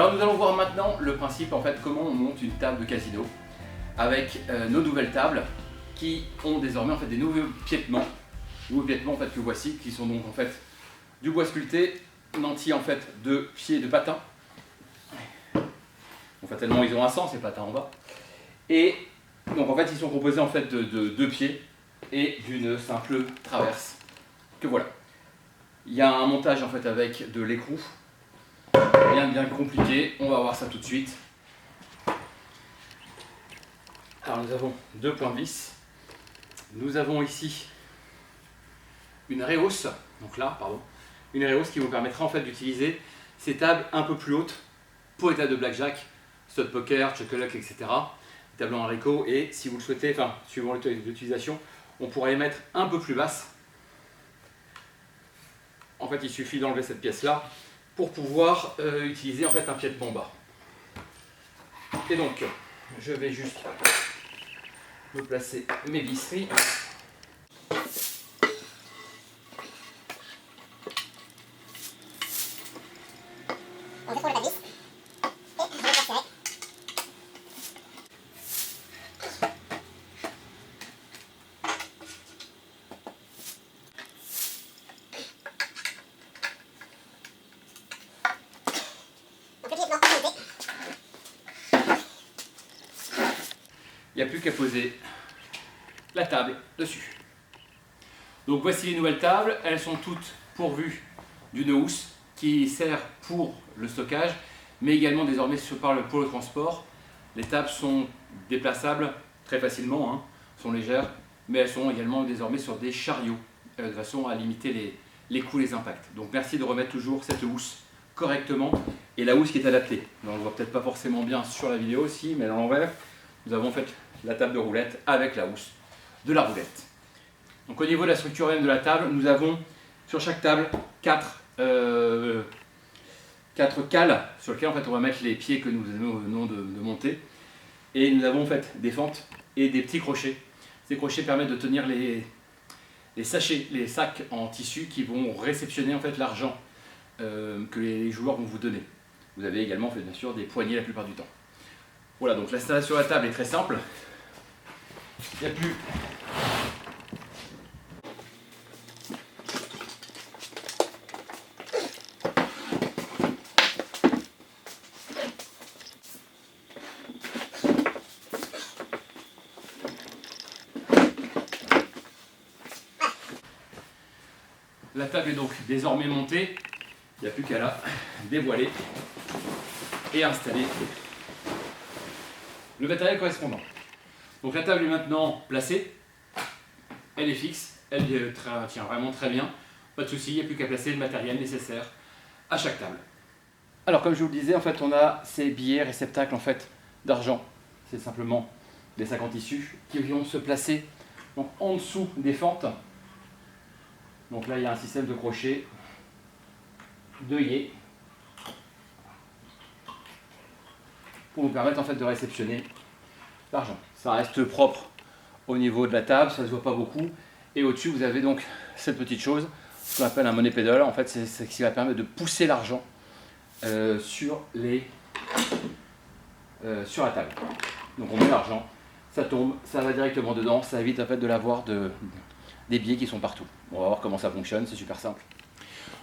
Alors nous allons voir maintenant le principe, en fait, comment on monte une table de casino avec nos nouvelles tables qui ont désormais en fait des nouveaux piétements en fait que voici, qui sont donc en fait du bois sculpté, nantis en fait de pieds de patins. Donc fatalement ils ont un sens ces patins en bas. Et donc en fait ils sont composés en fait de deux pieds et d'une simple traverse. Que voilà. Il y a un montage en fait avec de l'écrou. Bien compliqué, on va voir ça tout de suite. Alors nous avons deux points de vis. Nous avons ici une réhausse, donc là, pardon, une réhausse qui vous permettra en fait d'utiliser ces tables un peu plus hautes pour les tables de blackjack, stud poker, chuck-a-luck, etc. Les tables en haricot, et si vous le souhaitez, enfin suivant l'utilisation, on pourrait les mettre un peu plus basses. En fait, il suffit d'enlever cette pièce-là pour pouvoir utiliser en fait un piétement bas. Et donc, je vais juste me placer mes visseries. On fait pour le vis et je vais retirer. Donc le piétement est monté. Il n'y a plus qu'à poser la table dessus. Donc voici les nouvelles tables, elles sont toutes pourvues d'une housse qui sert pour le stockage, mais également désormais pour le transport. Les tables sont déplaçables très facilement, hein, sont légères, mais elles sont également désormais sur des chariots, de façon à limiter les coups, les impacts. Donc merci de remettre toujours cette housse correctement, et la housse qui est adaptée. Donc, on ne voit peut-être pas forcément bien sur la vidéo aussi, mais à l'envers, nous avons en fait la table de roulette avec la housse de la roulette. Donc au niveau de la structure même de la table, nous avons sur chaque table 4 cales sur lesquelles en fait, on va mettre les pieds que nous venons de monter. Et nous avons en fait des fentes et des petits crochets. Ces crochets permettent de tenir les sachets, les sacs en tissu qui vont réceptionner en fait l'argent que les joueurs vont vous donner. Vous avez également en fait, bien sûr des poignées la plupart du temps. Voilà, donc l'installation de la table est très simple. Il n'y a plus la table est donc désormais montée, il n'y a plus qu'à la dévoiler et installer le matériel correspondant. Donc la table est maintenant placée, elle est fixe, elle tient vraiment très bien, pas de souci, il n'y a plus qu'à placer le matériel nécessaire à chaque table. Alors comme je vous le disais, en fait on a ces billets réceptacles en fait d'argent, c'est simplement des sacs en tissu qui vont se placer donc, en dessous des fentes. Donc là il y a un système de crochet, d'œillet, pour vous permettre en fait de réceptionner l'argent. Ça reste propre au niveau de la table, ça ne se voit pas beaucoup. Et au-dessus vous avez donc cette petite chose, ce qu'on appelle un money pedal. En fait c'est ce qui va permettre de pousser l'argent sur la table. Donc on met l'argent, ça tombe, ça va directement dedans, ça évite en fait de l'avoir des billets qui sont partout. On va voir comment ça fonctionne, c'est super simple.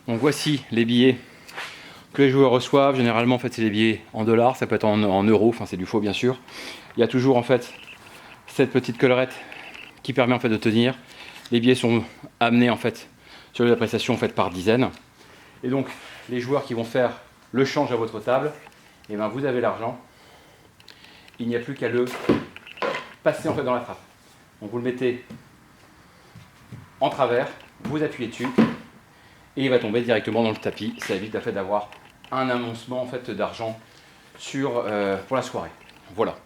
Donc voici les billets que les joueurs reçoivent. Généralement en fait c'est des billets en dollars, ça peut être en euros, enfin c'est du faux bien sûr. Il y a toujours en fait cette petite collerette qui permet en fait de tenir. Les billets sont amenés en fait sur les appréciations faites par dizaines. Et donc les joueurs qui vont faire le change à votre table, et ben vous avez l'argent. Il n'y a plus qu'à le passer en fait dans la trappe. Donc vous le mettez en travers, vous appuyez dessus et il va tomber directement dans le tapis. Ça évite en fait d'avoir un annoncement en fait d'argent pour la soirée. Voilà.